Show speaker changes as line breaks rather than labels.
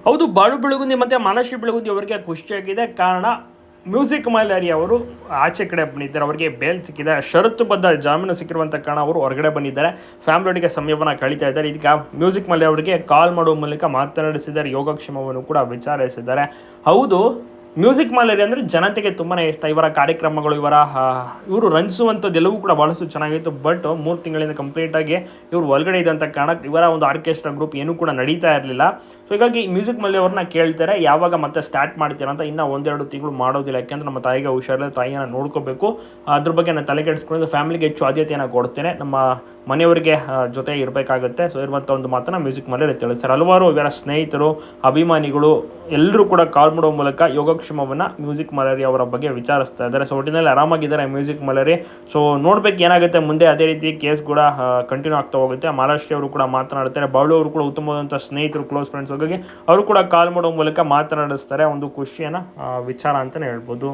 ಹೌದು, ಬಾಳು ಬೆಳಗುಂದಿ ಮತ್ತು ಮಾನಶ್ರೀ ಬೆಳಗುಂದಿ ಅವರಿಗೆ ಖುಷಿಯಾಗಿದೆ. ಕಾರಣ ಮ್ಯೂಸಿಕ್ ಮೈಲಾರಿ ಅವರು ಆಚೆ ಕಡೆ ಬಂದಿದ್ದಾರೆ, ಅವರಿಗೆ ಬೇಲ್ ಸಿಕ್ಕಿದೆ. ಷರತ್ತುಬದ್ಧ ಜಾಮೀನು ಸಿಕ್ಕಿರುವಂಥ ಕಾರಣ ಅವರು ಹೊರಗಡೆ ಬಂದಿದ್ದಾರೆ, ಫ್ಯಾಮಿಲಿಯೊಟ್ಟಿಗೆ ಸಮಯವನ್ನು ಕಳೀತಾ ಇದ್ದಾರೆ. ಇದೀಗ ಮ್ಯೂಸಿಕ್ ಮೈಲಾರಿ ಅವರಿಗೆ ಕಾಲ್ ಮಾಡುವ ಮೂಲಕ ಮಾತನಾಡಿಸಿದ್ದಾರೆ, ಯೋಗಕ್ಷೇಮವನ್ನು ಕೂಡ ವಿಚಾರಿಸಿದ್ದಾರೆ. ಹೌದು, ಮ್ಯೂಸಿಕ್ ಮೈಲಾರಿ ಅಂದರೆ ಜನತೆಗೆ ತುಂಬಾ ಇಷ್ಟ. ಇವರ ಕಾರ್ಯಕ್ರಮಗಳು, ಇವರು ರಂಜಿಸುವಂಥದ್ದೆಲ್ಲವೂ ಕೂಡ ಭಾಳಷ್ಟು ಚೆನ್ನಾಗಿತ್ತು. ಬಟ್ 3 ತಿಂಗಳಿಂದ ಕಂಪ್ಲೀಟಾಗಿ ಇವರು ಒಳಗಡೆ ಇದ್ದಂಥ ಕಾರಣಕ್ಕೆ ಇವರ ಒಂದು ಆರ್ಕೆಸ್ಟ್ರಾ ಗ್ರೂಪ್ ಏನೂ ಕೂಡ ನಡೀತಾ ಇರಲಿಲ್ಲ. ಸೊ ಹೀಗಾಗಿ ಮ್ಯೂಸಿಕ್ ಮೈಲಾರಿ ಅವ್ರನ್ನ ಕೇಳ್ತಾರೆ, ಯಾವಾಗ ಮತ್ತೆ ಸ್ಟಾರ್ಟ್ ಮಾಡ್ತೀರಾ ಅಂತ. ಇನ್ನೂ 1-2 ತಿಂಗಳು ಮಾಡೋದಿಲ್ಲ, ಯಾಕೆಂದರೆ ನಮ್ಮ ತಾಯಿಗೆ ಹುಷಾರಿಲ್ಲ, ತಾಯಿಯನ್ನು ನೋಡ್ಕೋಬೇಕು. ಅದ್ರ ಬಗ್ಗೆ ನಾನು ತಲೆ ಕೆಡಿಸ್ಕೊಂಡು ಫ್ಯಾಮಿಲಿಗೆ ಹೆಚ್ಚು ಆದ್ಯತೆಯನ್ನು ಕೊಡ್ತೇನೆ, ನಮ್ಮ ಮನೆಯವರಿಗೆ ಜೊತೆ ಇರಬೇಕಾಗುತ್ತೆ. ಸೊ ಇರುವಂಥ ಒಂದು ಮಾತನ್ನು ಮ್ಯೂಸಿಕ್ ಮೈಲಾರಿ ತಿಳಿಸ್ತಾರೆ. ಹಲವಾರು ಇವರ ಸ್ನೇಹಿತರು, ಅಭಿಮಾನಿಗಳು ಎಲ್ಲರೂ ಕೂಡ ಕಾಲ್ ಮಾಡುವ ಮೂಲಕ ಯೋಗಕ್ಷೇಮವನ್ನು ಮ್ಯೂಸಿಕ್ ಮೈಲಾರಿ ಅವರ ಬಗ್ಗೆ ವಿಚಾರಿಸ್ತಾ ಇದ್ದಾರೆ. ಸೊ ಒಟ್ಟಿನಲ್ಲಿ ಆರಾಮಾಗಿದ್ದಾರೆ ಮ್ಯೂಸಿಕ್ ಮೈಲಾರಿ. ಸೊ ನೋಡ್ಬೇಕು ಏನಾಗುತ್ತೆ ಮುಂದೆ. ಅದೇ ರೀತಿ ಕೇಸ್ ಕೂಡ ಕಂಟಿನ್ಯೂ ಆಗ್ತಾ ಹೋಗುತ್ತೆ. ಮಾಲಾಶ್ರೀ ಅವರು ಕೂಡ ಮಾತನಾಡ್ತಾರೆ, ಬಾಳು ಅವರು ಕೂಡ ಉತ್ತಮವಾದಂಥ ಸ್ನೇಹಿತರು, ಕ್ಲೋಸ್ ಫ್ರೆಂಡ್ಸ್. ಹಾಗಾಗಿ ಅವರು ಕೂಡ ಕಾಲ್ ಮಾಡುವ ಮೂಲಕ ಮಾತನಾಡಿಸ್ತಾರೆ. ಒಂದು ಖುಷಿಯನ್ನು ವಿಚಾರ ಅಂತಲೇ ಹೇಳ್ಬೋದು.